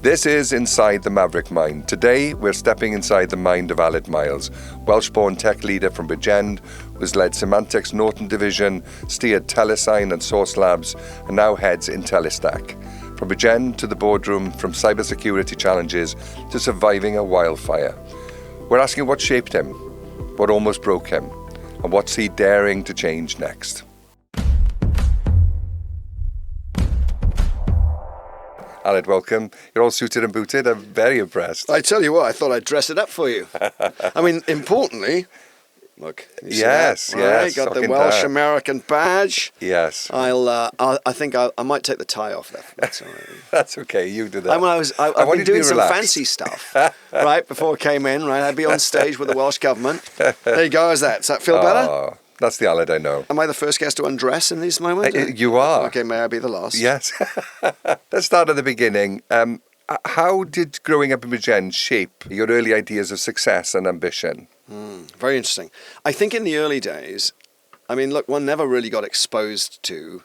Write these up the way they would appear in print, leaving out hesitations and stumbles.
This is Inside the Maverick Mind. Today, we're stepping inside the mind of Aled Miles, Welsh-born tech leader from Bridgend, who's led Symantec's Norton division, steered TeleSign and Source Labs, and now heads IntelliStack. From Bridgend to the boardroom, from cybersecurity challenges to surviving a wildfire. We're asking what shaped him, what almost broke him, and what's he daring to change next. Aled, welcome. You're all suited and booted. I'm very impressed. I tell you what, I thought I'd dress it up for you. I mean, importantly, look. Yes, right, got the Welsh American badge. Yes. I think I might take the tie off. That's all right. That's okay. You do that. I've been doing some fancy stuff right before I came in. Right, I'd be on stage with the Welsh government. There you go. How's that? Does that feel better? That's the Aled I know. Am I the first guest to undress in these moments? You are. Okay, may I be the last? Yes. Let's start at the beginning. How did growing up in Bridgend shape your early ideas of success and ambition? Very interesting. I think in the early days, I mean, look, one never really got exposed to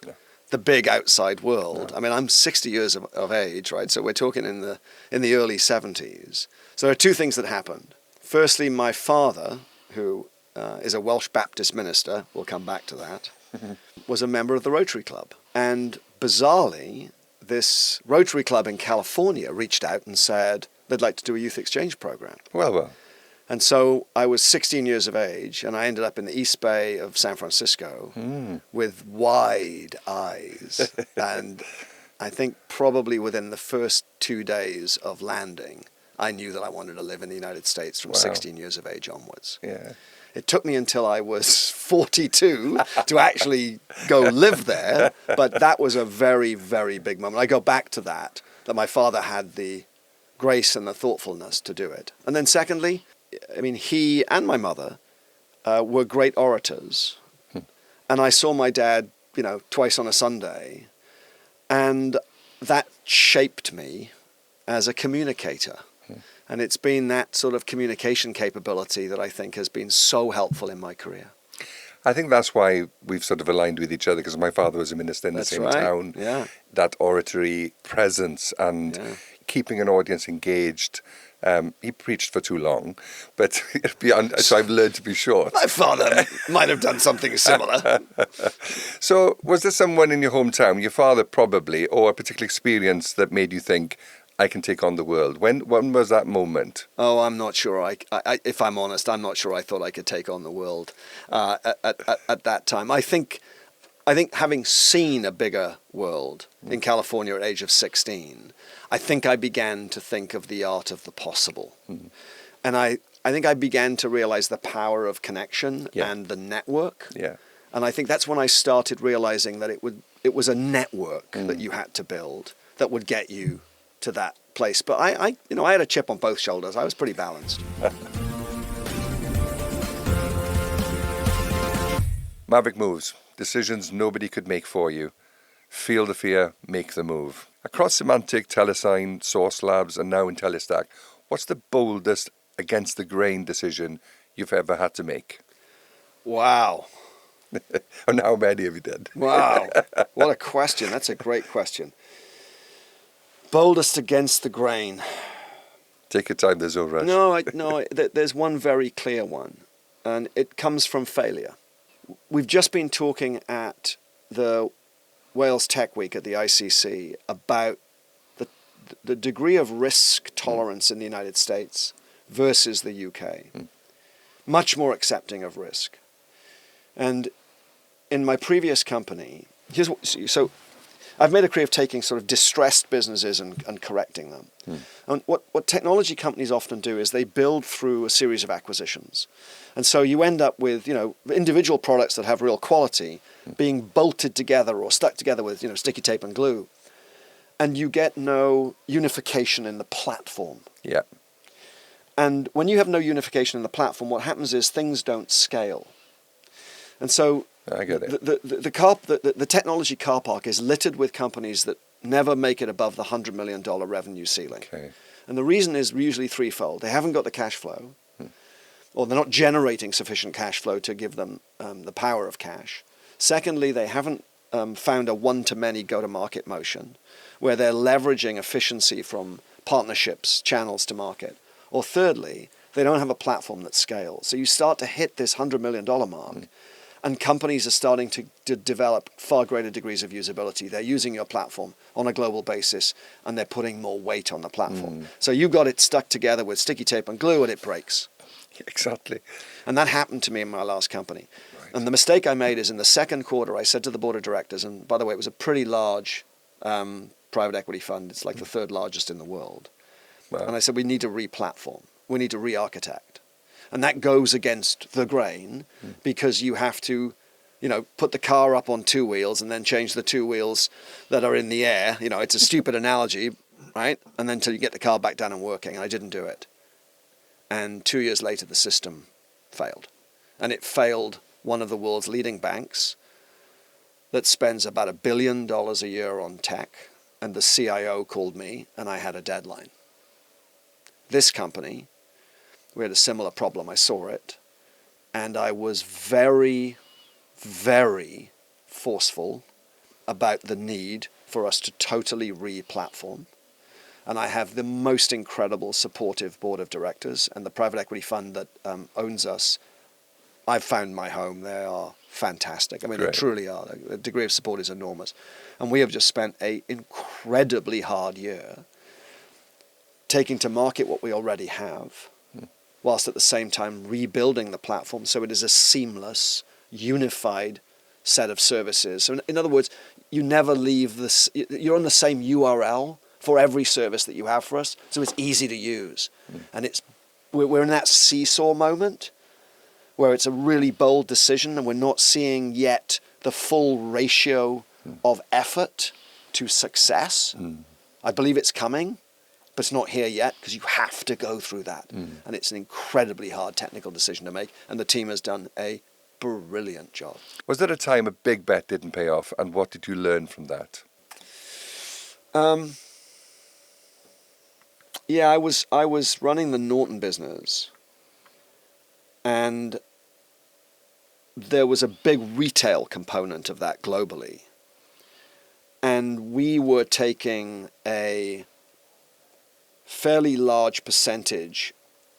the big outside world. No. I mean, I'm 60 years of age, right? So we're talking in the early 70s. So there are two things that happened. Firstly, my father, who is a Welsh Baptist minister, we'll come back to that, was a member of the Rotary Club. And bizarrely, this Rotary Club in California reached out and said they'd like to do a youth exchange program. Well. And so I was 16 years of age, and I ended up in the East Bay of San Francisco with wide eyes. And I think probably within the first 2 days of landing, I knew that I wanted to live in the United States from 16 years of age onwards. Yeah. It took me until I was 42 to actually go live there, but that was a very, very big moment. I go back to that my father had the grace and the thoughtfulness to do it. And then secondly, I mean, he and my mother were great orators. And I saw my dad, twice on a Sunday, and that shaped me as a communicator. And it's been that sort of communication capability that I think has been so helpful in my career. I think that's why we've sort of aligned with each other, because my father was a minister in the same town. Yeah. That oratory presence and keeping an audience engaged. He preached for too long, but so I've learned to be short. My father might have done something similar. So was there someone in your hometown, your father probably, or a particular experience that made you think, I can take on the world? When was that moment? Oh, I'm not sure. If I'm honest, I'm not sure I thought I could take on the world at that time. I think having seen a bigger world in California at age of 16, I think I began to think of the art of the possible. And I think I began to realize the power of connection and the network. Yeah. And I think that's when I started realizing that it was a network that you had to build that would get you to that place. But I had a chip on both shoulders. I was pretty balanced. Maverick moves. Decisions nobody could make for you. Feel the fear, make the move. Across Symantec, TeleSign, Source Labs, and now IntelliStack, what's the boldest against the grain decision you've ever had to make? Wow. And how many have you done? Wow. What a question. That's a great question. Boldest against the grain. Take your time, there's no rush. No, there's one very clear one, and it comes from failure. We've just been talking at the Wales Tech Week at the ICC about the degree of risk tolerance in the United States versus the UK. Much more accepting of risk. And in my previous company, so I've made a career of taking sort of distressed businesses and correcting them. And what technology companies often do is they build through a series of acquisitions. And so you end up with, individual products that have real quality being bolted together or stuck together with, sticky tape and glue. And you get no unification in the platform. Yeah. And when you have no unification in the platform, what happens is things don't scale. And so I get it. The technology car park is littered with companies that never make it above the $100 million revenue ceiling. Okay. And the reason is usually threefold. They haven't got the cash flow, or they're not generating sufficient cash flow to give them the power of cash. Secondly, they haven't found a one-to-many go-to-market motion where they're leveraging efficiency from partnerships, channels to market. Or thirdly, they don't have a platform that scales. So you start to hit this $100 million mark, and companies are starting to develop far greater degrees of usability. They're using your platform on a global basis, and they're putting more weight on the platform. So you got it stuck together with sticky tape and glue, and it breaks. Exactly. And that happened to me in my last company. Right. And the mistake I made is in the second quarter, I said to the board of directors, and by the way, it was a pretty large private equity fund. It's like the third largest in the world. Wow. And I said, we need to re-platform. We need to re-architect. And that goes against the grain because you have to, put the car up on two wheels and then change the two wheels that are in the air. It's a stupid analogy, right? And then until you get the car back down and working. And I didn't do it. And 2 years later, the system failed. And it failed one of the world's leading banks that spends about $1 billion a year on tech. And the CIO called me, and I had a deadline. This company, we had a similar problem. I saw it. And I was very, very forceful about the need for us to totally re-platform. And I have the most incredible supportive board of directors, and the private equity fund that owns us. I've found my home. They are fantastic. I mean, They truly are. The degree of support is enormous. And we have just spent an incredibly hard year taking to market what we already have, whilst at the same time rebuilding the platform so it is a seamless, unified set of services. So in other words, you never leave this, you're on the same URL for every service that you have for us, so it's easy to use. And we're in that seesaw moment where it's a really bold decision and we're not seeing yet the full ratio of effort to success. I believe it's coming, but it's not here yet because you have to go through that. And it's an incredibly hard technical decision to make, and the team has done a brilliant job. Was there a time a big bet didn't pay off, and what did you learn from that? Yeah, I was running the Norton business, and there was a big retail component of that globally. And we were taking a fairly large percentage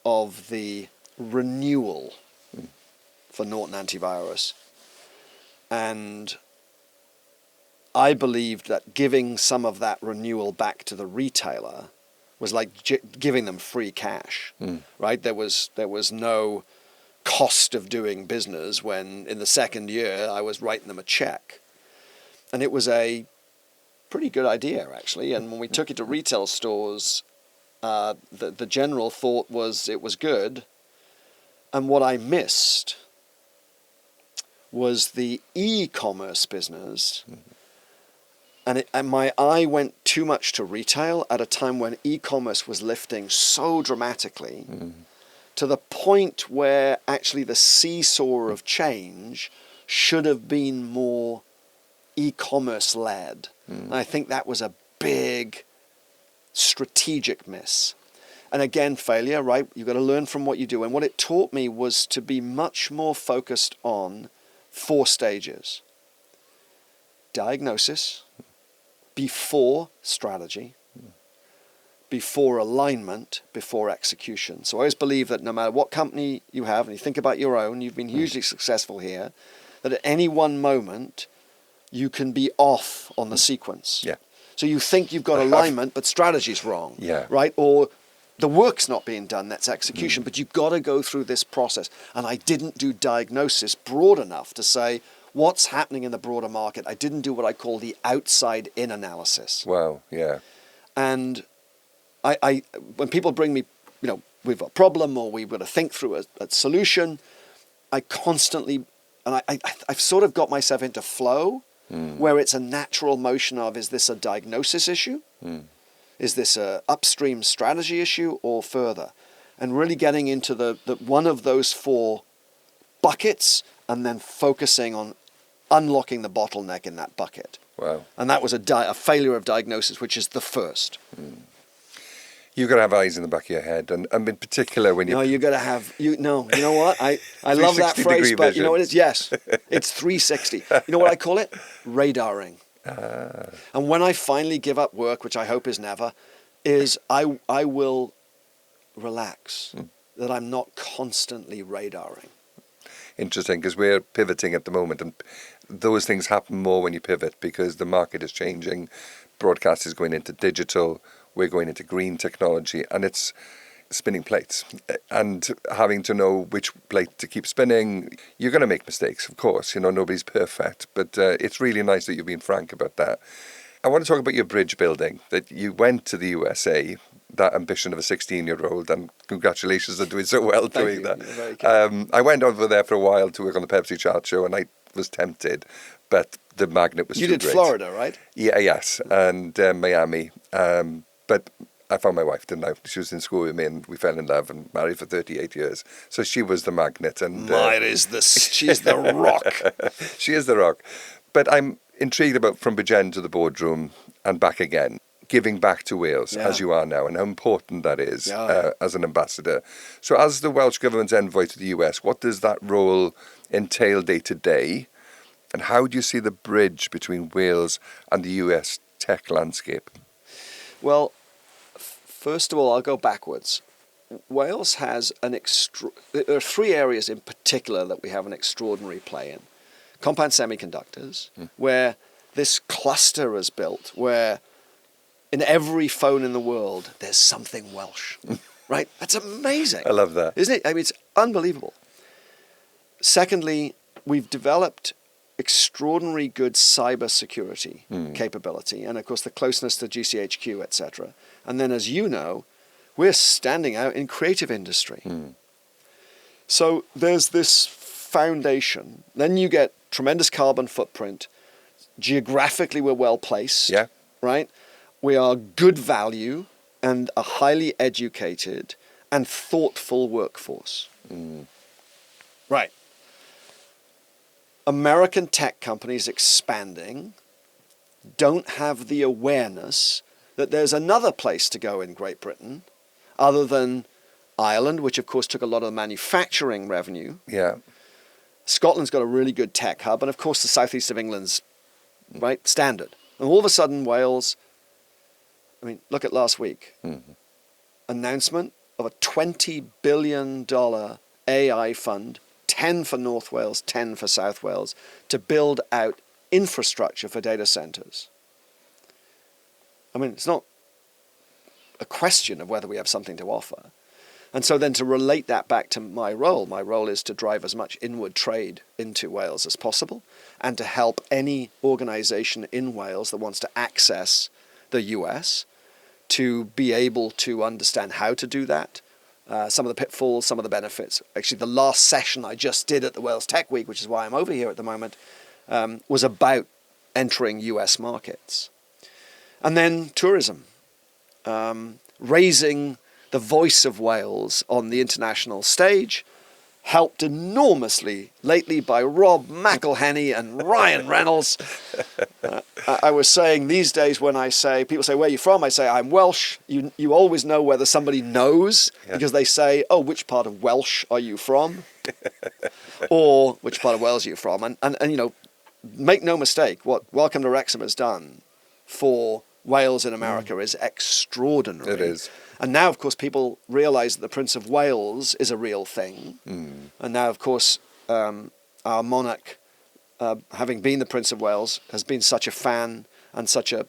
of the renewal for Norton antivirus. And I believed that giving some of that renewal back to the retailer was like giving them free cash, right? There was no cost of doing business when in the second year I was writing them a check. And it was a pretty good idea, actually. And when we took it to retail stores, the general thought was it was good. And what I missed was the e-commerce business. And my eye went too much to retail at a time when e-commerce was lifting so dramatically to the point where actually the seesaw of change should have been more e-commerce led. And I think that was a big strategic miss. And again, failure, right? You've got to learn from what you do. And what it taught me was to be much more focused on 4 stages. Diagnosis, before strategy, before alignment, before execution. So I always believe that no matter what company you have, and you think about your own, you've been hugely successful here, that at any one moment, you can be off on the sequence. Yeah. So you think you've got alignment, but strategy's wrong, Yeah. right? Or the work's not being done, that's execution, but you've got to go through this process. And I didn't do diagnosis broad enough to say, what's happening in the broader market? I didn't do what I call the outside-in analysis. Wow, yeah. And I when people bring me, we've got a problem or we've got to think through a solution, I constantly, and I've sort of got myself into flow where it's a natural motion of, is this a diagnosis issue? Is this a upstream strategy issue or further? And really getting into the one of those 4 buckets and then focusing on unlocking the bottleneck in that bucket. Wow. And that was a failure of diagnosis, which is the first. You've got to have eyes in the back of your head, and in particular when you... No, you got to have... you know what? I love that phrase, but vision. you know what it is? Yes, it's 360. You know what I call it? Radaring. And when I finally give up work, which I hope is never, is I will relax, that I'm not constantly radaring. Interesting, because we're pivoting at the moment, and those things happen more when you pivot because the market is changing. Broadcast is going into digital, we're going into green technology, and it's spinning plates and having to know which plate to keep spinning. You're going to make mistakes, of course. Nobody's perfect, but it's really nice that you've been frank about that. I want to talk about your bridge building, that you went to the USA, that ambition of a 16-year-old, and congratulations on doing so well doing that. You're very kind. I went over there for a while to work on the Pepsi Chart Show, and I was tempted, but the magnet was too great. You did Florida, right? Yeah, yes, and Miami. But I found my wife, didn't I? She was in school with me, and we fell in love and married for 38 years. So she was the magnet. And she's the rock. She is the rock. But I'm intrigued about from Bridgend to the boardroom and back again, giving back to Wales, as you are now, and how important that is as an ambassador. So as the Welsh Government Envoy to the US, what does that role entail day to day? And how do you see the bridge between Wales and the US tech landscape? Well, first of all, I'll go backwards. Wales has there are three areas in particular that we have an extraordinary play in. Compound semiconductors, where this cluster is built, where in every phone in the world, there's something Welsh, right? That's amazing. I love that. Isn't it? I mean, it's unbelievable. Secondly, we've developed extraordinary good cybersecurity capability, and of course the closeness to GCHQ, etc. And then, as you know, we're standing out in creative industry. So there's this foundation. Then you get tremendous carbon footprint. Geographically, we're well placed. Yeah. Right? We are good value and a highly educated and thoughtful workforce. Right. American tech companies expanding don't have the awareness that there's another place to go in Great Britain other than Ireland, which of course took a lot of the manufacturing revenue. Yeah. Scotland's got a really good tech hub, and of course the southeast of England's right standard. And all of a sudden Wales, I mean, look at last week. Announcement of a $20 billion AI fund, 10 for North Wales, 10 for South Wales, to build out infrastructure for data centers. I mean, it's not a question of whether we have something to offer. And so then to relate that back to my role is to drive as much inward trade into Wales as possible and to help any organization in Wales that wants to access the US to be able to understand how to do that, some of the pitfalls, some of the benefits. Actually, the last session I just did at the Wales Tech Week, which is why I'm over here at the moment, was about entering US markets. And then tourism, raising the voice of Wales on the international stage, helped enormously lately by Rob McElhenney and Ryan Reynolds. I was saying these days when people say, where are you from? I say, I'm Welsh. You always know whether somebody knows because they say, oh, which part of Welsh are you from? Or which part of Wales are you from? And you know, make no mistake, what Welcome to Wrexham has done for Wales in America is extraordinary. It is. And now, of course, people realize that the Prince of Wales is a real thing. And now, of course, our monarch, having been the Prince of Wales, has been such a fan and such a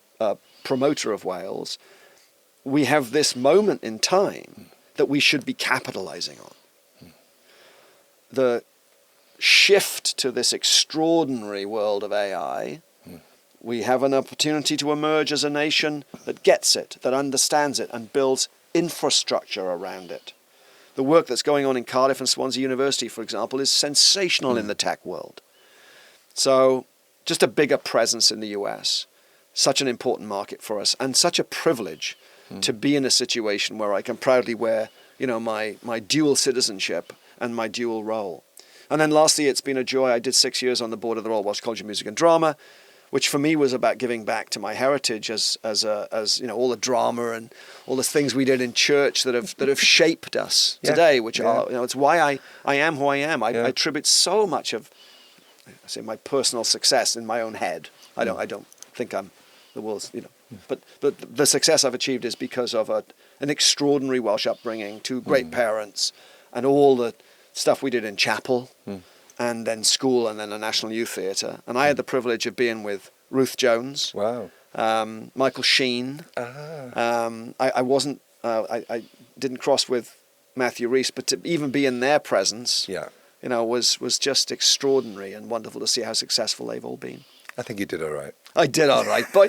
promoter of Wales. We have this moment in time that we should be capitalizing on. The shift to this extraordinary world of AI, we have an opportunity to emerge as a nation that gets it, that understands it, and builds infrastructure around it. The work that's going on in Cardiff and Swansea University, for example, is sensational in the tech world. So just a bigger presence in the US, such an important market for us, and such a privilege to be in a situation where I can proudly wear, you know, my dual citizenship and my dual role. And then lastly, it's been a joy. I did 6 years on the board of the Royal Welsh College of Music and Drama, which for me was about giving back to my heritage as you know, all the drama and all the things we did in church that have shaped us today, which are, you know, it's why I am who I am. I attribute so much of, I say, my personal success in my own head. I don't think I'm the world's, you know, But the success I've achieved is because of an extraordinary Welsh upbringing, two great parents, and all the stuff we did in chapel, and then school, and then the National Youth Theatre. And I had the privilege of being with Ruth Jones, Wow. Michael Sheen. I didn't cross with Matthew Rees, but to even be in their presence, was just extraordinary and wonderful to see how successful they've all been. I think you did all right. I did all right, boy.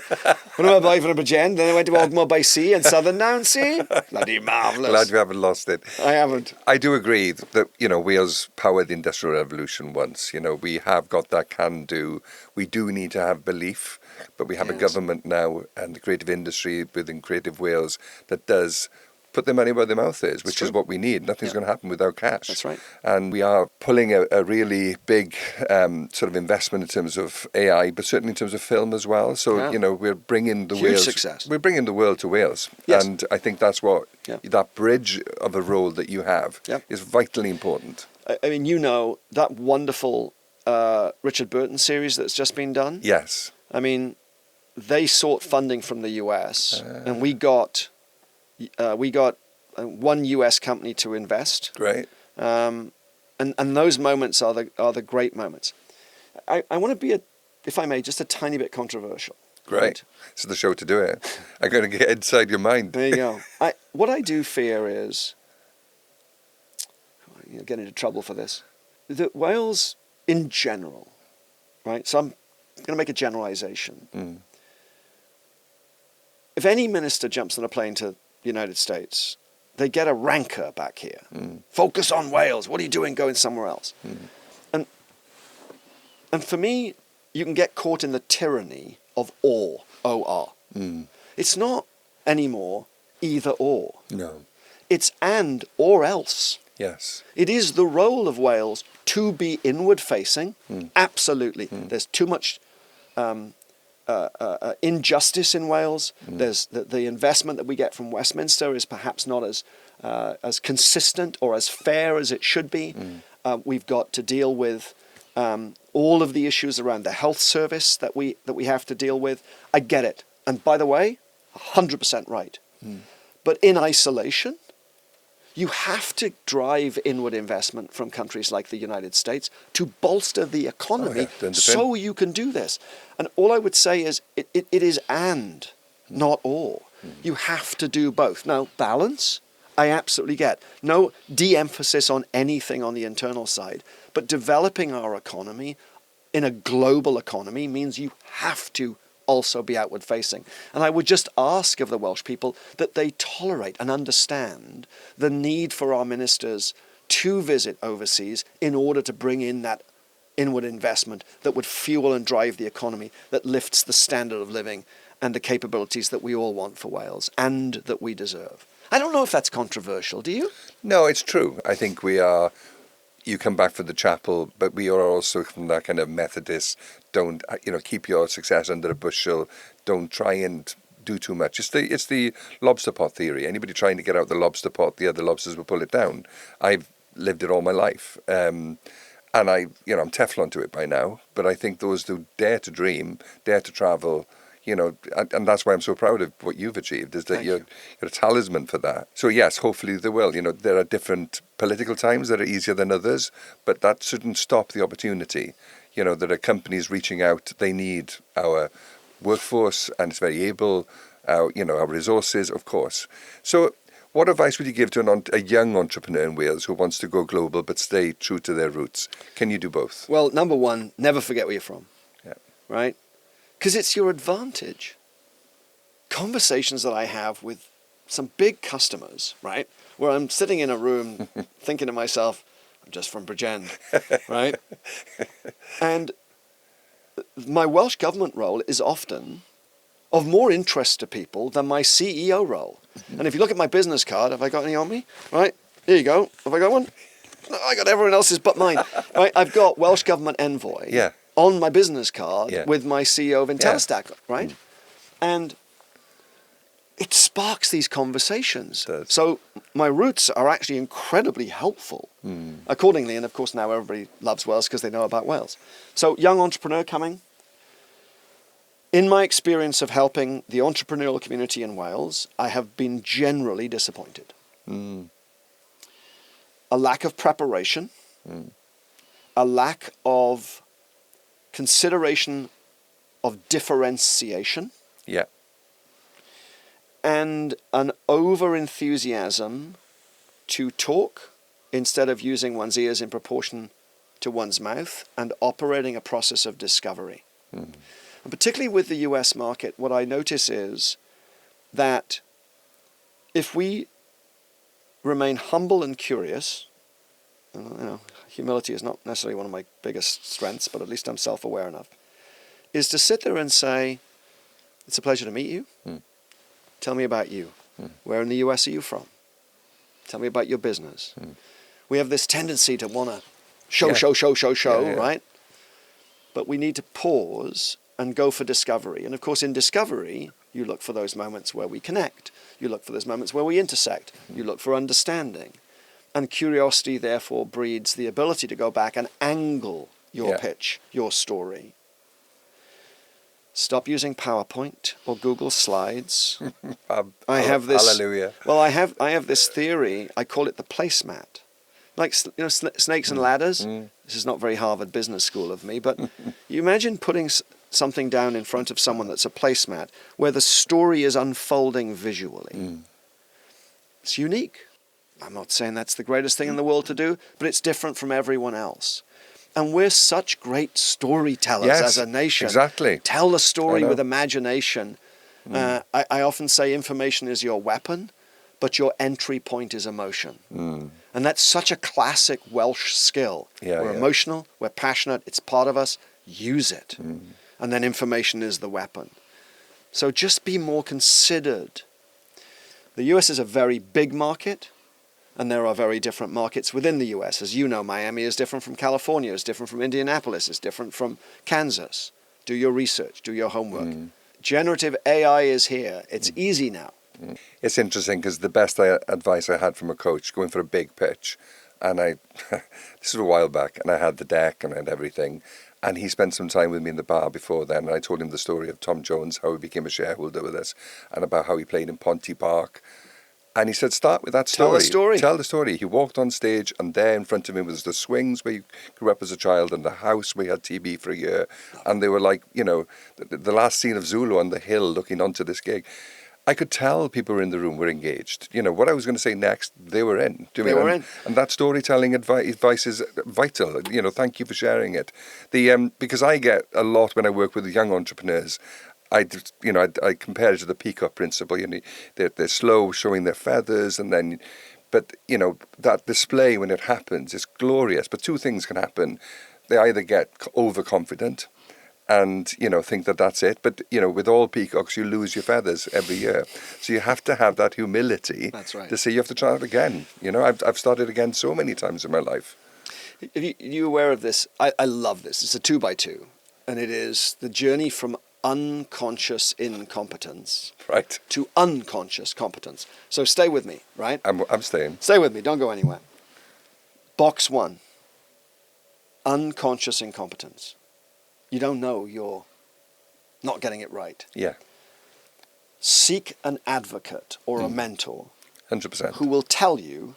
When I was in Bridgend, then I went to Ogmore by Sea and Southern Downsea. Bloody marvellous. Glad you haven't lost it. I haven't. I do agree that, Wales powered the Industrial Revolution once. We have got that can-do. We do need to have belief, but we have a government now and the creative industry within Creative Wales that does put their money where their mouth is, which is what we need. Nothing's going to happen without cash. That's right. And we are pulling a really big sort of investment in terms of AI, but certainly in terms of film as well. So, we're bringing the Huge Wales... success. We're bringing the world to Wales. Yes. And I think that's what... That bridge of a role that you have is vitally important. I mean, that wonderful Richard Burton series that's just been done? Yes. I mean, they sought funding from the US, and we got one US company to invest. Great. And those moments are the great moments. I want to be, if I may, just a tiny bit controversial. Great. Right? This is the show to do it. I'm going to get inside your mind. There you go. What I do fear is, you'll get into trouble for this, that Wales in general, right? So I'm going to make a generalization. If any minister jumps on a plane to the United States, they get a rancor back here. Focus on Wales. What are you doing going somewhere else? And for me, you can get caught in the tyranny of or, O-R. It's not anymore either or. No. It's and or else. Yes. It is the role of Wales to be inward facing. Absolutely. There's too much injustice in Wales. There's the investment that we get from Westminster is perhaps not as consistent or as fair as it should be. We've got to deal with all of the issues around the health service that we have to deal with. I get it. And by the way, 100% right. But in isolation, you have to drive inward investment from countries like the United States to bolster the economy so you can do this. And all I would say is it is and, not or. You have to do both. Now, balance, I absolutely get. No de-emphasis on anything on the internal side. But developing our economy in a global economy means you have to also be outward facing. And I would just ask of the Welsh people that they tolerate and understand the need for our ministers to visit overseas in order to bring in that inward investment that would fuel and drive the economy, that lifts the standard of living and the capabilities that we all want for Wales and that we deserve. I don't know if that's controversial, do you? No, it's true. I think we are... You come back from the chapel, but we are also from that kind of Methodist, don't, keep your success under a bushel, don't try and do too much. It's the lobster pot theory. Anybody trying to get out the lobster pot, the other lobsters will pull it down. I've lived it all my life. And I'm Teflon to it by now, but I think those who dare to dream, dare to travel, and that's why I'm so proud of what you've achieved, is that you're a talisman for that. So yes, hopefully there will. There are different political times that are easier than others, but that shouldn't stop the opportunity. There are companies reaching out. They need our workforce, and it's very able, our resources, of course. So what advice would you give to a young entrepreneur in Wales who wants to go global but stay true to their roots? Can you do both? Well, number one, never forget where you're from. Yeah. Right? Because it's your advantage. Conversations that I have with some big customers, right, where I'm sitting in a room thinking to myself, I'm just from Bridgend, right? And my Welsh government role is often of more interest to people than my CEO role. And if you look at my business card, have I got any on me? Right, here you go. Have I got one? No, I got everyone else's but mine. Right, I've got Welsh Government Envoy. Yeah. On my business card with my CEO of IntelliStack, right? And it sparks these conversations. So my roots are actually incredibly helpful accordingly. And of course now everybody loves Wales because they know about Wales. So young entrepreneur coming, In my experience of helping the entrepreneurial community in Wales, I have been generally disappointed. A lack of preparation, a lack of consideration of differentiation, Yeah. and an over-enthusiasm to talk instead of using one's ears in proportion to one's mouth and operating a process of discovery. And particularly with the US market, what I notice is that if we remain humble and curious, humility is not necessarily one of my biggest strengths, but at least I'm self-aware enough, is to sit there and say, it's a pleasure to meet you. Tell me about you. Where in the US are you from? Tell me about your business. We have this tendency to want to show, right? But we need to pause and go for discovery. And of course, in discovery, you look for those moments where we connect. You look for those moments where we intersect. You look for understanding. And curiosity, therefore, breeds the ability to go back and angle your pitch, your story. Stop using PowerPoint or Google Slides. I have this. Hallelujah. Well, I have this theory. I call it the placemat. Like snakes and ladders. This is not very Harvard Business School of me, but you imagine putting something down in front of someone that's a placemat where the story is unfolding visually. It's unique. I'm not saying that's the greatest thing in the world to do, but it's different from everyone else. And we're such great storytellers as a nation. Exactly. Tell the story with imagination. I often say information is your weapon, but your entry point is emotion. And that's such a classic Welsh skill. We're emotional, we're passionate, it's part of us, use it. And then information is the weapon. So just be more considered. The US is a very big market, and there are very different markets within the US. As you know, Miami is different from California, is different from Indianapolis, is different from Kansas. Do your research, do your homework. Generative AI is here. It's easy now. It's interesting because the best advice I had from a coach going for a big pitch, and this was a while back, and I had the deck and I had everything, and he spent some time with me in the bar before then, and I told him the story of Tom Jones, how he became a shareholder with us, and about how he played in Ponty Park. And he said, start with that story. Tell the story. Tell the story. He walked on stage, and there in front of him was the swings where he grew up as a child and the house where he had TB for a year. And they were like, the last scene of Zulu on the hill looking onto this gig. I could tell people were in the room were engaged. What I was going to say next, they were in. They were in. And that storytelling advice is vital. Thank you for sharing it. Because I get a lot when I work with young entrepreneurs. I compare it to the peacock principle. They're slow, showing their feathers, but that display when it happens is glorious. But two things can happen: they either get overconfident and think that that's it. But with all peacocks, you lose your feathers every year. So you have to have that humility. That's right. To say you have to try it again. I've started again so many times in my life. Are you aware of this? I love this. It's a 2x2, and it is the journey from unconscious incompetence to unconscious competence. So stay with me, right? I'm staying. Stay with me. Don't go anywhere. Box 1, unconscious incompetence. You don't know you're not getting it right. Yeah. Seek an advocate or a mentor 100%. who will tell you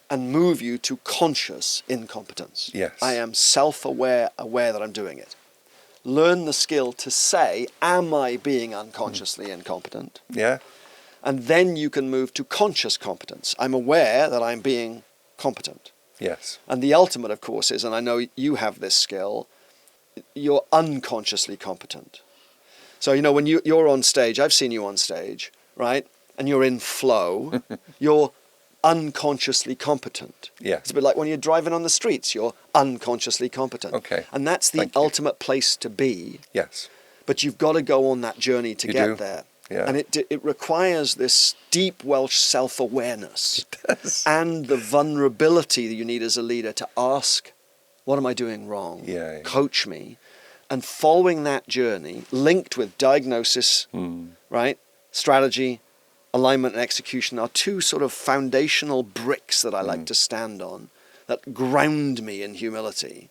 and move you to conscious incompetence. Yes. I am self-aware, aware that I'm doing it. Learn the skill to say, am I being unconsciously incompetent? Yeah. And then you can move to conscious competence. I'm aware that I'm being competent. Yes. And the ultimate, of course, is, and I know you have this skill, you're unconsciously competent. So, when you're on stage, I've seen you on stage, right? And you're in flow, you're unconsciously competent. Yeah. It's a bit like when you're driving on the streets, you're unconsciously competent. Okay. And that's the ultimate place to be. Yes. But you've got to go on that journey to get there. Yeah. And it requires this deep Welsh self-awareness. It does. And the vulnerability that you need as a leader to ask, what am I doing wrong? Yeah. Coach me. And following that journey, linked with diagnosis, right? Strategy, alignment and execution are two sort of foundational bricks that I like to stand on that ground me in humility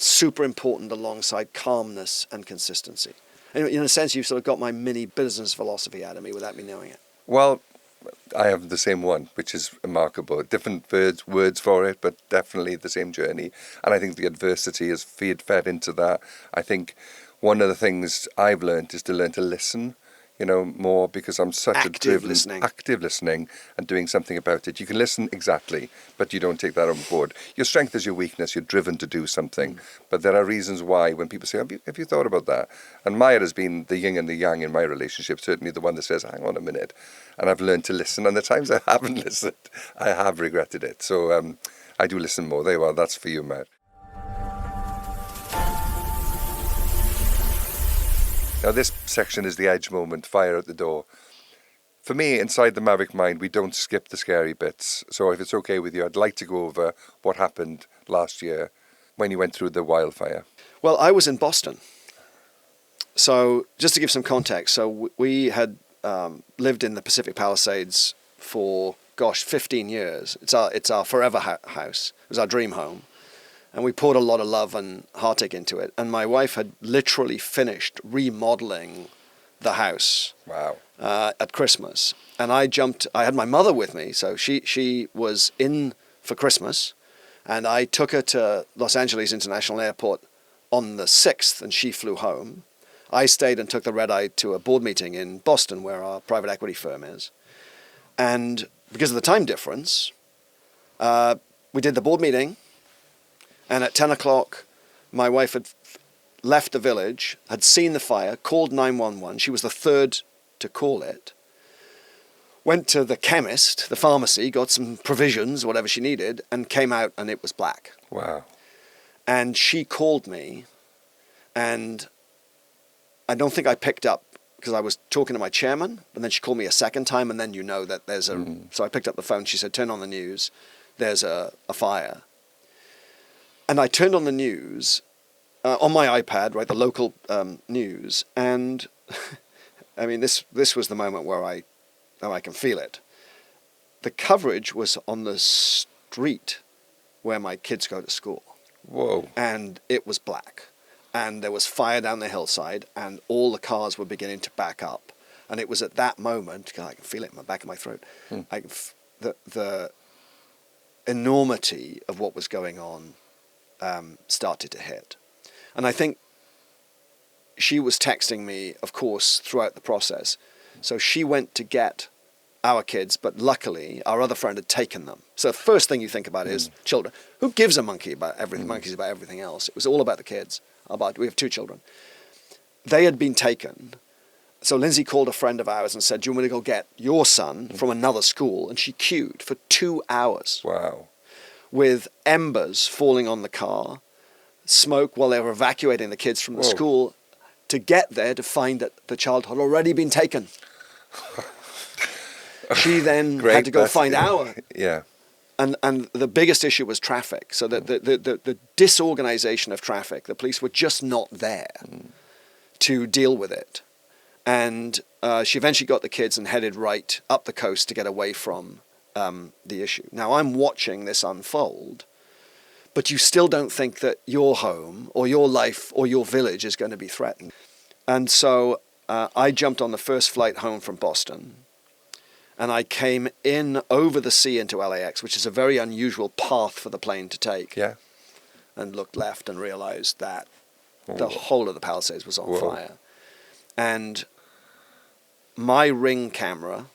super important alongside calmness and consistency. And in a sense, you've sort of got my mini business philosophy out of me without me knowing it. Well, I have the same one, which is remarkable. Different words for it, but definitely the same journey. And I think the adversity is fed into that. I think one of the things I've learned is to learn to listen, more, because I'm such active listening and doing something about it. You can listen exactly, but you don't take that on board. Your strength is your weakness. You're driven to do something. But there are reasons why when people say, have you thought about that? And Maya has been the yin and the yang in my relationship, certainly the one that says, hang on a minute. And I've learned to listen. And the times I haven't listened, I have regretted it. So I do listen more. There you are. That's for you, Matt. Now, this section is the edge moment, fire at the door. For me, inside the Maverick mind, we don't skip the scary bits. So if it's okay with you, I'd like to go over what happened last year when you went through the wildfire. Well, I was in Boston. So just to give some context, so we had lived in the Pacific Palisades for, 15 years. It's our forever house. It was our dream home. And we poured a lot of love and heartache into it. And my wife had literally finished remodeling the house. Wow. At Christmas. And I had my mother with me. So she was in for Christmas. And I took her to Los Angeles International Airport on the 6th, and she flew home. I stayed and took the red-eye to a board meeting in Boston, where our private equity firm is. And because of the time difference, we did the board meeting. And at 10 o'clock, my wife had left the village, had seen the fire, called 911. She was the third to call it. Went to the chemist, the pharmacy, got some provisions, whatever she needed, and came out and it was black. Wow. And she called me, and I don't think I picked up because I was talking to my chairman, and then she called me a second time, and then that there's a... So I picked up the phone. She said, turn on the news. There's a fire. And I turned on the news on my iPad, right, the local news, and I mean, this was the moment where I can feel it. The coverage was on the street where my kids go to school. Whoa. And it was black. And there was fire down the hillside, and all the cars were beginning to back up. And it was at that moment, I can feel it in the back of my throat, the enormity of what was going on started to hit. And I think she was texting me, of course, throughout the process. So she went to get our kids, but luckily our other friend had taken them. So the first thing you think about is children. Who gives a monkey about everything? Monkeys about everything else. It was all about the kids. We have 2 children. They had been taken. So Lindsay called a friend of ours and said, do you want me to go get your son from another school? And she queued for 2 hours. Wow. With embers falling on the car, smoke while they were evacuating the kids from the school, to get there to find that the child had already been taken. She then had to go find our. Yeah. And the biggest issue was traffic. So the disorganization of traffic, the police were just not there to deal with it. And she eventually got the kids and headed right up the coast to get away from the issue. Now, I'm watching this unfold, but you still don't think that your home or your life or your village is going to be threatened. And so I jumped on the first flight home from Boston, and I came in over the sea into LAX, which is a very unusual path for the plane to take. Yeah. And looked left and realized that the whole of the Palisades was on fire. And my Ring camera,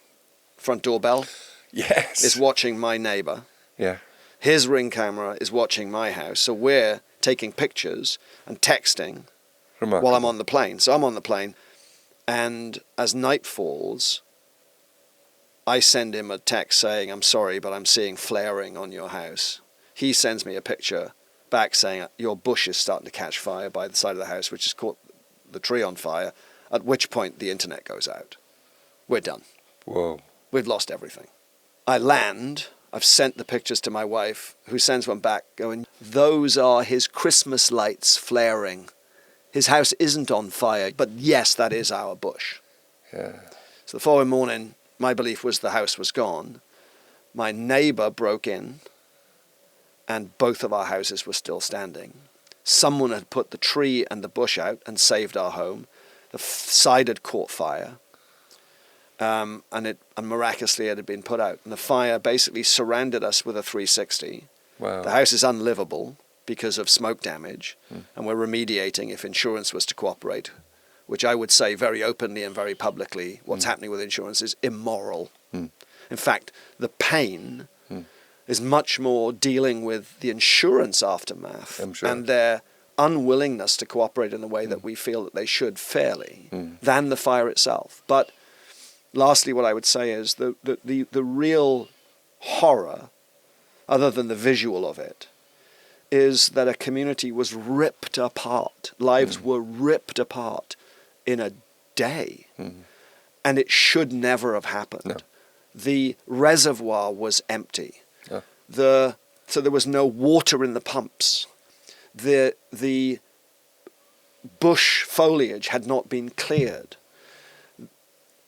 front doorbell, is watching my neighbor. Yeah. His Ring camera is watching my house. So we're taking pictures and texting while I'm on the plane. So I'm on the plane, and as night falls, I send him a text saying, I'm sorry, but I'm seeing flaring on your house. He sends me a picture back saying, your bush is starting to catch fire by the side of the house, which has caught the tree on fire, at which point the internet goes out. We're done. Whoa. We've lost everything. I land. I've sent the pictures to my wife, who sends one back going, those are his Christmas lights flaring. His house isn't on fire, but yes, that is our bush. Yeah. So the following morning, my belief was the house was gone. My neighbor broke in, and both of our houses were still standing. Someone had put the tree and the bush out and saved our home. The side had caught fire, and miraculously it had been put out. And the fire basically surrounded us with a 360. Wow. The house is unlivable because of smoke damage, and we're remediating if insurance was to cooperate, which I would say very openly and very publicly, what's happening with insurance is immoral. In fact, the pain is much more dealing with the insurance aftermath and their unwillingness to cooperate in the way that we feel that they should fairly than the fire itself. But lastly, what I would say is the real horror, other than the visual of it, is that a community was ripped apart. Lives were ripped apart in a day. And it should never have happened. No. The reservoir was empty. Yeah. So there was no water in the pumps. The bush foliage had not been cleared.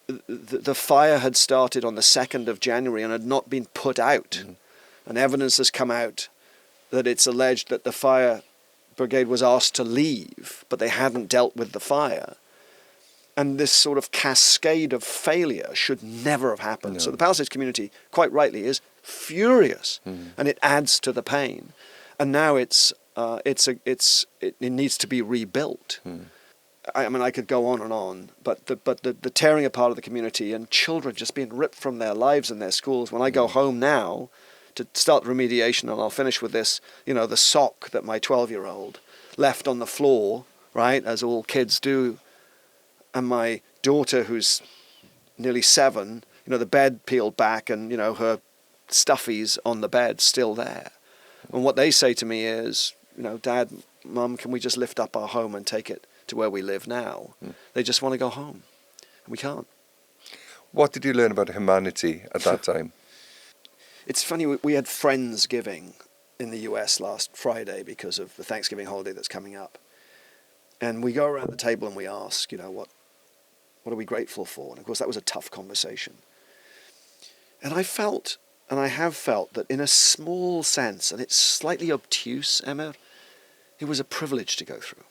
The fire had started on the 2nd of January and had not been put out. And evidence has come out that it's alleged that the fire brigade was asked to leave, but they hadn't dealt with the fire. And this sort of cascade of failure should never have happened. No. So the Palisades community, quite rightly, is furious, and it adds to the pain. And now it needs to be rebuilt. I mean, I could go on, but the tearing apart of the community and children just being ripped from their lives and their schools. When I go home now to start the remediation, and I'll finish with this, the sock that my 12-year-old left on the floor, right, as all kids do. And my daughter, who's nearly 7, the bed peeled back and, her stuffies on the bed still there. And what they say to me is, Dad, Mum, can we just lift up our home and take it to where we live now? They just want to go home. And we can't. What did you learn about humanity at that time? It's funny, we had Friendsgiving in the US last Friday because of the Thanksgiving holiday that's coming up. And we go around the table and we ask, what are we grateful for? And of course, that was a tough conversation. And I felt, and I have felt, that in a small sense, and it's slightly obtuse, Emma, it was a privilege to go through.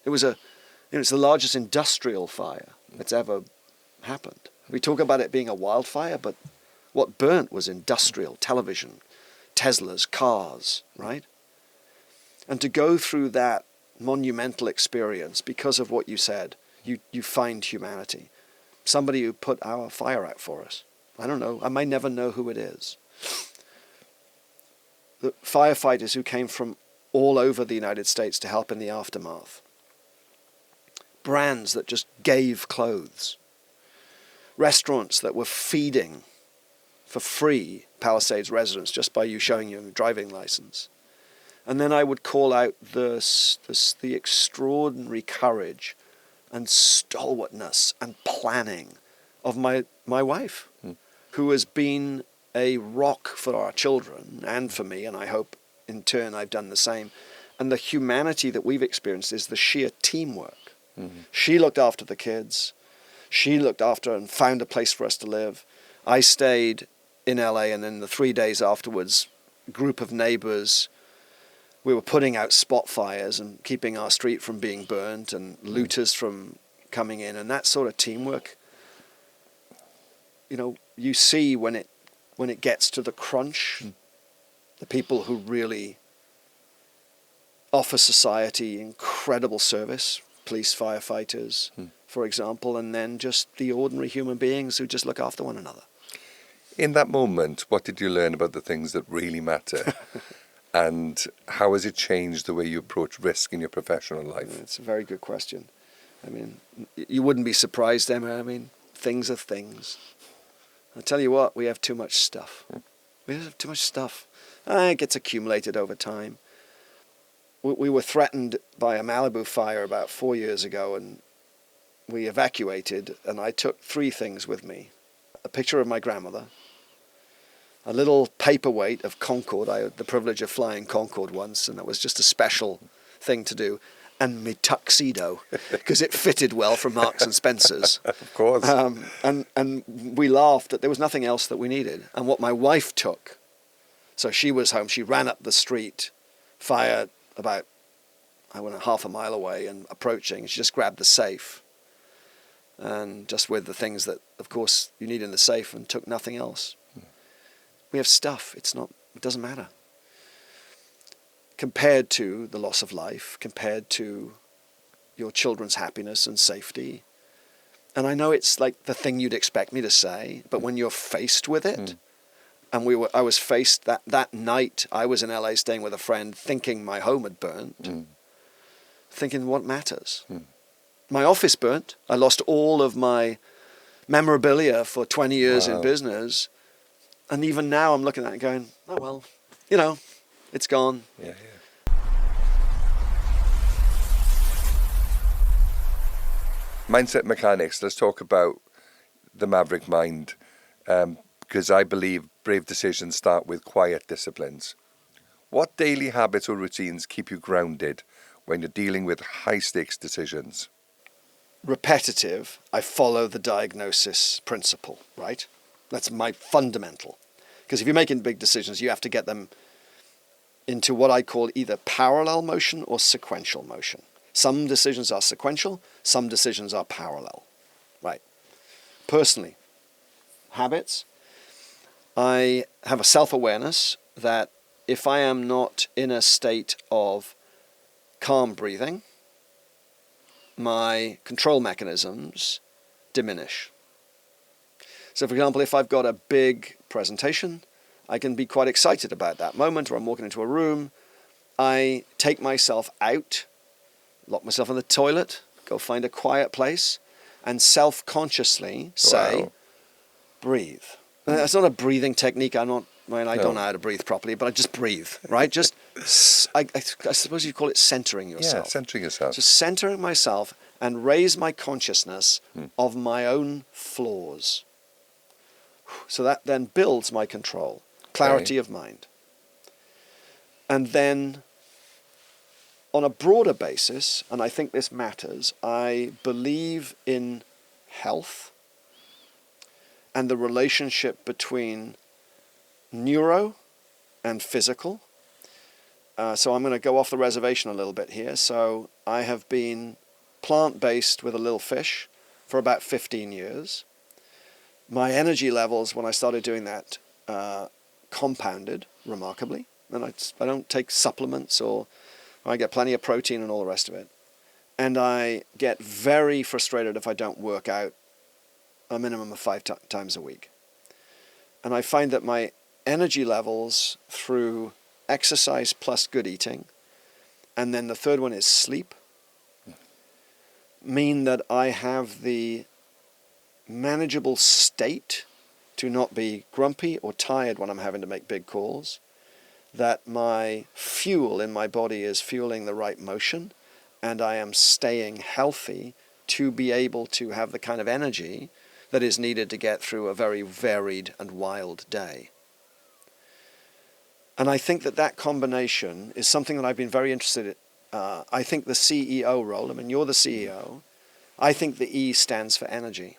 It's the largest industrial fire that's ever happened. We talk about it being a wildfire, but what burnt was industrial, television, Teslas, cars, right? And to go through that monumental experience because of what you said, you find humanity. Somebody who put our fire out for us. I don't know. I may never know who it is. The firefighters who came from all over the United States to help in the aftermath. Brands that just gave clothes. Restaurants that were feeding for free Palisades residents just by you showing your driving license. And then I would call out the extraordinary courage and stalwartness and planning of my wife, who has been a rock for our children and for me, and I hope in turn I've done the same. And the humanity that we've experienced is the sheer teamwork. She looked after the kids. She looked after and found a place for us to live. I stayed in LA, and then the 3 days afterwards, a group of neighbors, we were putting out spot fires and keeping our street from being burnt and looters from coming in, and that sort of teamwork. You see when it gets to the crunch, the people who really offer society incredible service, police, firefighters, for example, and then just the ordinary human beings who just look after one another. In that moment, what did you learn about the things that really matter? And how has it changed the way you approach risk in your professional life? It's a very good question. I mean, you wouldn't be surprised, Emma. I mean, things are things. I tell you what, we have too much stuff. We have too much stuff. It gets accumulated over time. We were threatened by a Malibu fire about 4 years ago, and we evacuated, and I took 3 things with me. A picture of my grandmother, a little paperweight of Concorde. I had the privilege of flying Concorde once, and that was just a special thing to do. And my tuxedo, because it fitted well from Marks and Spencer's. Of course. And we laughed that there was nothing else that we needed. And what my wife took, so she was home, she ran up the street, fire about I went half a mile away and approaching. She just grabbed the safe, and just with the things that, of course, you need in the safe, and took nothing else. We have stuff. It doesn't matter. Compared to the loss of life, compared to your children's happiness and safety. And I know it's like the thing you'd expect me to say, but when you're faced with it, and I was faced that night, I was in LA staying with a friend, thinking my home had burnt, thinking what matters. My office burnt. I lost all of my memorabilia for 20 years in business. And even now I'm looking at it going, oh, well, it's gone. Yeah. Mindset mechanics. Let's talk about the Maverick mind, because I believe brave decisions start with quiet disciplines. What daily habits or routines keep you grounded when you're dealing with high-stakes decisions? Repetitive. I follow the diagnosis principle, right? That's my fundamental. Because if you're making big decisions, you have to get them into what I call either parallel motion or sequential motion. Some decisions are sequential, some decisions are parallel, right? Personally, habits, I have a self-awareness that if I am not in a state of calm breathing, my control mechanisms diminish. So, for example, if I've got a big presentation, I can be quite excited about that moment, or I'm walking into a room, I take myself out, lock myself in the toilet, go find a quiet place, and self-consciously say, breathe. It's not a breathing technique. I don't know how to breathe properly, but I just breathe, right? Just, I suppose you call it centering yourself. Yeah, centering yourself. Just centering myself and raise my consciousness of my own flaws. So that then builds my control, clarity of mind. And then on a broader basis, and I think this matters, I believe in health and the relationship between neuro and physical. So I'm going to go off the reservation a little bit here. So I have been plant-based with a little fish for about 15 years. My energy levels, when I started doing that, compounded remarkably. And I don't take supplements, or I get plenty of protein and all the rest of it. And I get very frustrated if I don't work out a minimum of 5 times a week. And I find that my energy levels through exercise plus good eating, and then the third one is sleep, mean that I have the manageable state to not be grumpy or tired when I'm having to make big calls, that my fuel in my body is fueling the right motion, and I am staying healthy to be able to have the kind of energy that is needed to get through a very varied and wild day. And I think that combination is something that I've been very interested in. I think the CEO role, you're the CEO, I think the E stands for energy.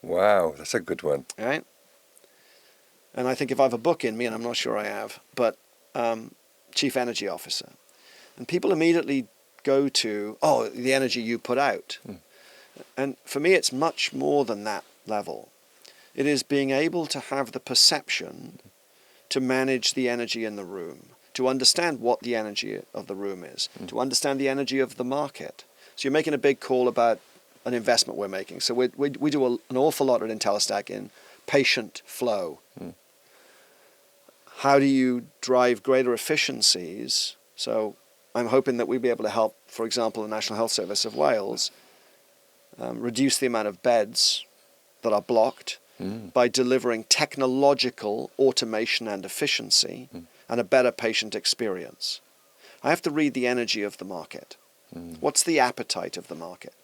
Wow, that's a good one. Right? And I think if I have a book in me, and I'm not sure I have, but Chief Energy Officer. And people immediately go to, the energy you put out. And for me, it's much more than that level. It is being able to have the perception to manage the energy in the room, to understand what the energy of the room is, to understand the energy of the market. So you're making a big call about an investment we're making. So we do an awful lot at IntelliStack in patient flow. How do you drive greater efficiencies? So I'm hoping that we'll be able to help, for example, the National Health Service of Wales reduce the amount of beds that are blocked by delivering technological automation and efficiency and a better patient experience. I have to read the energy of the market. What's the appetite of the market?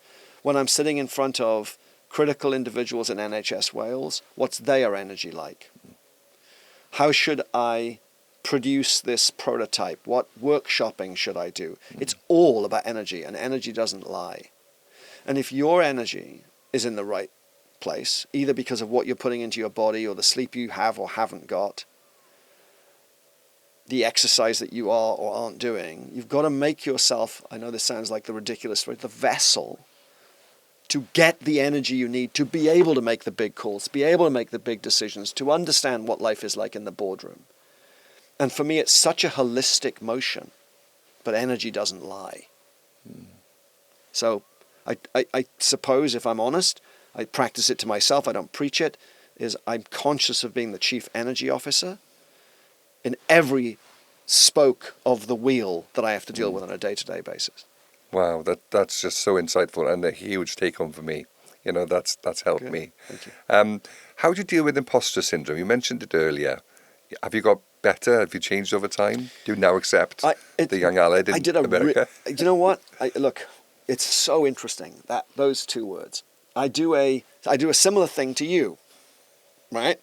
When I'm sitting in front of critical individuals in NHS Wales, what's their energy like? How should I produce this prototype? What workshopping should I do? It's all about energy, and energy doesn't lie. And if your energy is in the right place, either because of what you're putting into your body or the sleep you have or haven't got, the exercise that you are or aren't doing, you've got to make yourself, I know this sounds like the ridiculous word, the vessel to get the energy you need to be able to make the big calls, to be able to make the big decisions, to understand what life is like in the boardroom. And for me, it's such a holistic motion, but energy doesn't lie. So I suppose, if I'm honest, I practice it to myself, I don't preach it, is I'm conscious of being the chief energy officer in every spoke of the wheel that I have to deal with on a day-to-day basis. Wow, that's just so insightful and a huge take-home for me. You know, that's helped Good. me. Thank you. How do you deal with imposter syndrome? You mentioned it earlier. Have you got better? Have you changed over time? Do you now accept the young Aled in America? You know what? Look, it's so interesting, that those two words. I do a similar thing to you, right?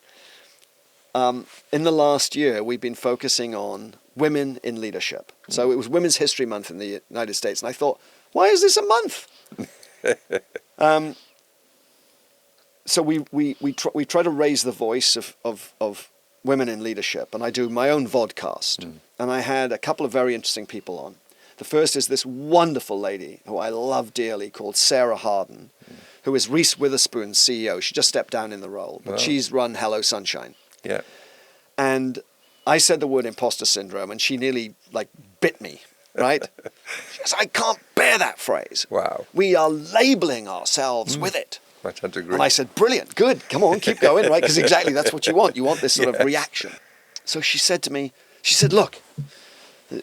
In the last year, we've been focusing on women in leadership. So it was Women's History Month in the United States, and I thought, why is this a month? So we try to raise the voice of women in leadership, and I do my own vodcast. And I had a couple of very interesting people on. The first is this wonderful lady who I love dearly called Sarah Harden, who is Reese Witherspoon's CEO. She just stepped down in the role, but she's run Hello Sunshine. Yeah. And I said the word imposter syndrome, and she nearly bit me, right? She goes, I can't bear that phrase. Wow. We are labeling ourselves with it. I tend to agree. And I said, brilliant, good, come on, keep going, right? Because exactly that's what you want. You want this sort of reaction. So she said to me, look,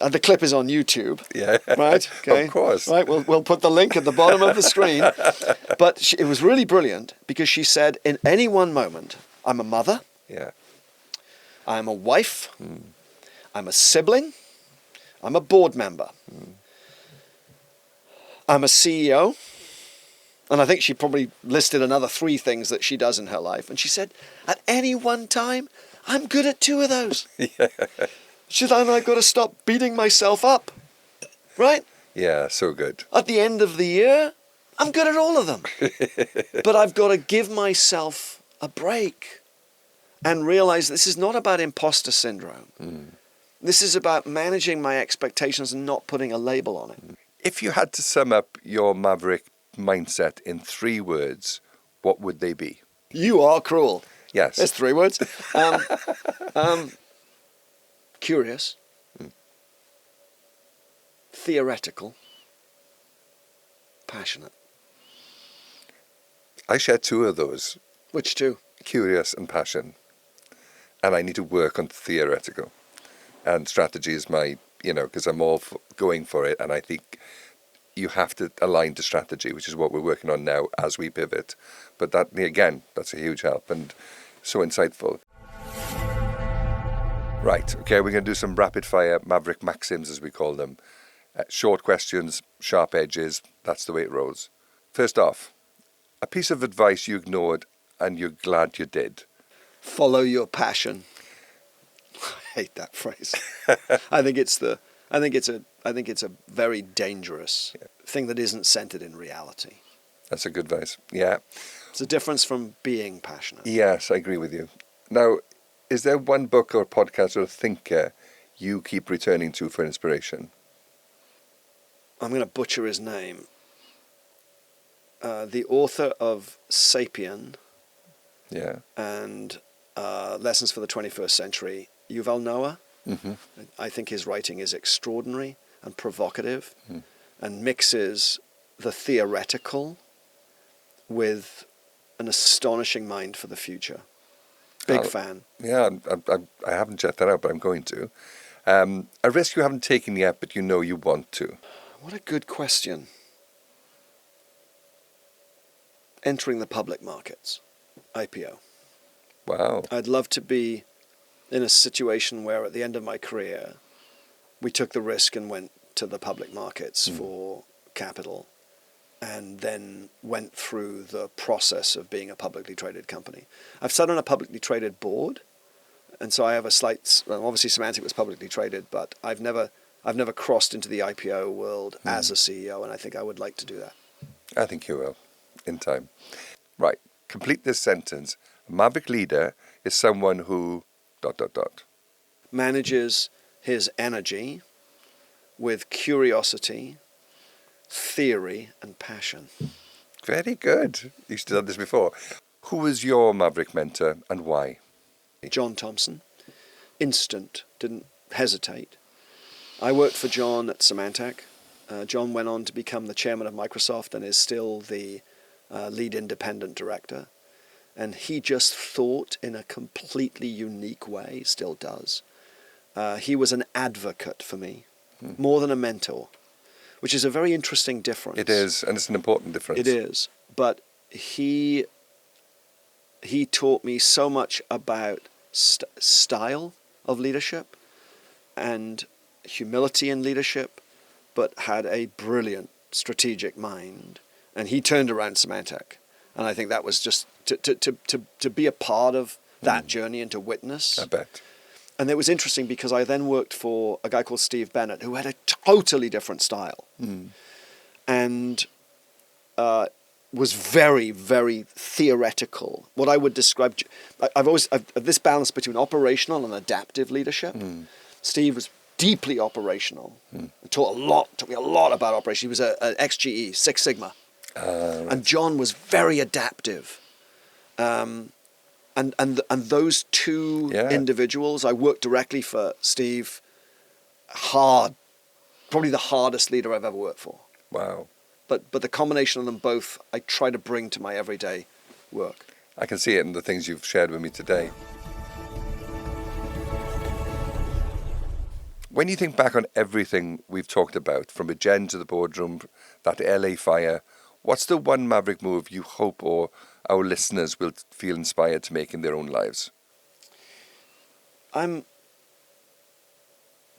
and the clip is on YouTube. Yeah. Right? Okay. Of course. Right, we'll put the link at the bottom of the screen. But it was really brilliant because she said, in any one moment, I'm a mother. Yeah. I'm a wife. I'm a sibling. I'm a board member. I'm a CEO. And I think she probably listed another 3 things that she does in her life. And she said, at any one time, I'm good at 2 of those. Yeah. She said, and I've got to stop beating myself up. Right? Yeah, so good. At the end of the year, I'm good at all of them. But I've got to give myself a break and realize this is not about imposter syndrome. This is about managing my expectations and not putting a label on it. If you had to sum up your Maverick mindset in 3 words, what would they be? You are cruel. Yes. There's 3 words. Curious. Theoretical. Passionate. I share 2 of those. Which 2? Curious and passion. And I need to work on theoretical. And strategy is my, because I'm all going for it. And I think you have to align to strategy, which is what we're working on now as we pivot. But that, again, that's a huge help and so insightful. Right, okay, we're going to do some rapid fire Maverick maxims, as we call them. Short questions, sharp edges, that's the way it rolls. First off, a piece of advice you ignored and you're glad you did. Follow your passion. I hate that phrase. I think it's a very dangerous thing that isn't centered in reality. That's a good advice. Yeah. It's a difference from being passionate. Yes, I agree with you. Now, is there one book or podcast or thinker you keep returning to for inspiration? I'm going to butcher his name. The author of Sapien and Lessons for the 21st Century, Yuval Noah. I think his writing is extraordinary and provocative and mixes the theoretical with an astonishing mind for the future. Big fan. Yeah, I haven't checked that out, but I'm going to. A risk you haven't taken yet, but you know you want to. What a good question. Entering the public markets, IPO. Wow. I'd love to be in a situation where at the end of my career, we took the risk and went to the public markets for capital and then went through the process of being a publicly traded company. I've sat on a publicly traded board, and so I have obviously Symantec was publicly traded, but I've never crossed into the IPO world as a CEO, and I think I would like to do that. I think you will, in time. Right, complete this sentence. A Maverick leader is someone who... ... manages his energy with curiosity, theory, and passion. Very good. You should have done this before. Who was your Maverick mentor and why? John Thompson. Instant, didn't hesitate. I worked for John at Symantec. John went on to become the chairman of Microsoft and is still the lead independent director. And he just thought in a completely unique way, still does. He was an advocate for me, more than a mentor, which is a very interesting difference. It is, and it's an important difference. It is, but he taught me so much about style of leadership and humility in leadership, but had a brilliant strategic mind. And he turned around Symantec. And I think that was just to be a part of that journey and to witness. I bet. And it was interesting because I then worked for a guy called Steve Bennett who had a totally different style. And was very, very theoretical. What I would describe, I've this balance between operational and adaptive leadership. Steve was deeply operational. Taught me a lot about operation. He was an ex-GE, Six Sigma. Right. And John was very adaptive. And those two individuals, I worked directly for Steve, probably the hardest leader I've ever worked for. Wow. But the combination of them both, I try to bring to my everyday work. I can see it in the things you've shared with me today. When you think back on everything we've talked about, from Bridgend to the boardroom, that LA fire, what's the one Maverick move you hope or our listeners will feel inspired to make in their own lives? I'm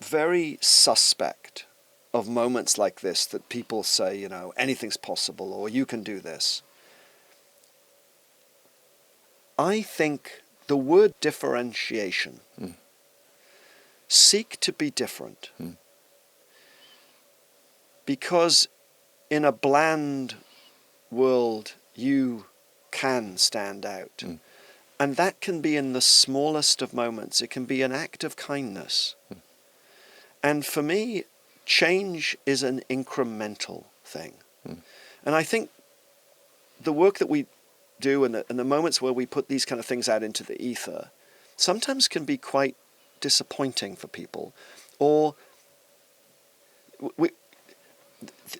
very suspect of moments like this that people say, anything's possible or you can do this. I think the word differentiation, seek to be different. Because in a bland world, you can stand out. And that can be in the smallest of moments. It can be an act of kindness. And for me, change is an incremental thing. And I think the work that we do and the moments where we put these kind of things out into the ether sometimes can be quite disappointing for people. Or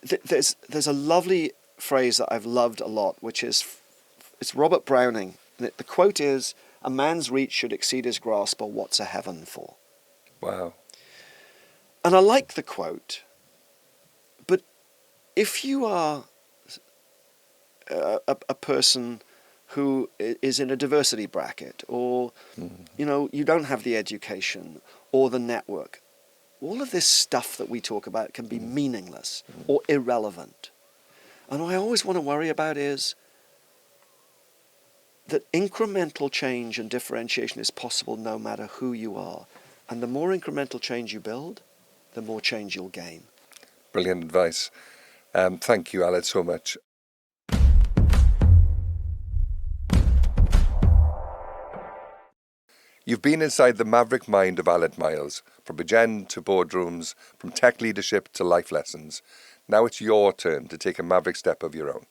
there's a lovely phrase that I've loved a lot, which is, it's Robert Browning. The quote is, "A man's reach should exceed his grasp, or what's a heaven for?" Wow. And I like the quote, but if you are a person who is in a diversity bracket, or you don't have the education or the network, all of this stuff that we talk about can be meaningless or irrelevant. And what I always want to worry about is that incremental change and differentiation is possible no matter who you are. And the more incremental change you build, the more change you'll gain. Brilliant advice. Thank you, Aled, so much. You've been inside the maverick mind of Aled Miles, from Bridgend to boardrooms, from tech leadership to life lessons. Now it's your turn to take a maverick step of your own.